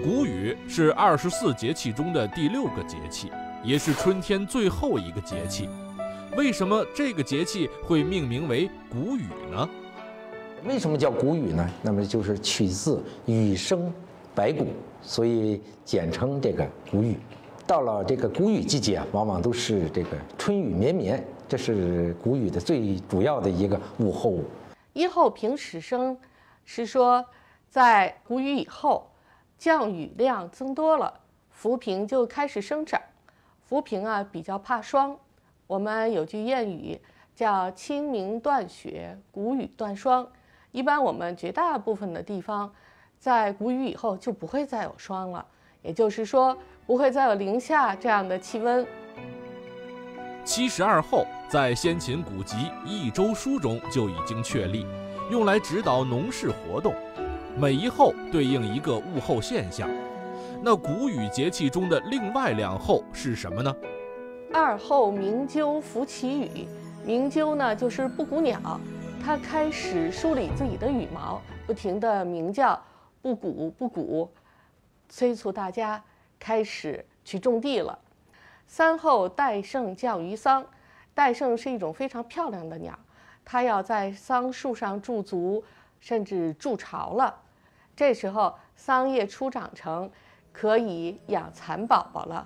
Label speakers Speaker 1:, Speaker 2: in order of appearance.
Speaker 1: 谷雨是24节气中的第6个节气，也是春天最后一个节气。为什么这个节气会命名为谷雨呢？
Speaker 2: 为什么叫谷雨呢？那么就是取自雨生百谷，所以简称这个谷雨。到了这个谷雨季节啊，往往都是这个春雨绵绵，这是谷雨的最主要的一个物候。
Speaker 3: 殷后平始生是说，在谷雨以后，降雨量增多了，浮萍就开始生长。浮萍啊比较怕霜，我们有句谚语叫清明断雪，谷雨断霜。一般我们绝大部分的地方，在谷雨以后就不会再有霜了，也就是说不会再有零下这样的气温。
Speaker 1: 72候在先秦古籍《益州书》中就已经确立，用来指导农事活动。每一候对应一个物候现象。那谷雨节气中的另外2候是什么呢
Speaker 3: ？2候鸣鸠伏其羽。鸣鸠呢就是布谷鸟，它开始梳理自己的羽毛，不停地鸣叫，布谷布谷，催促大家开始去种地了。3候戴胜降于桑。戴胜是一种非常漂亮的鸟，它要在桑树上驻足，甚至筑巢了。这时候桑叶初长成，可以养蚕宝宝了。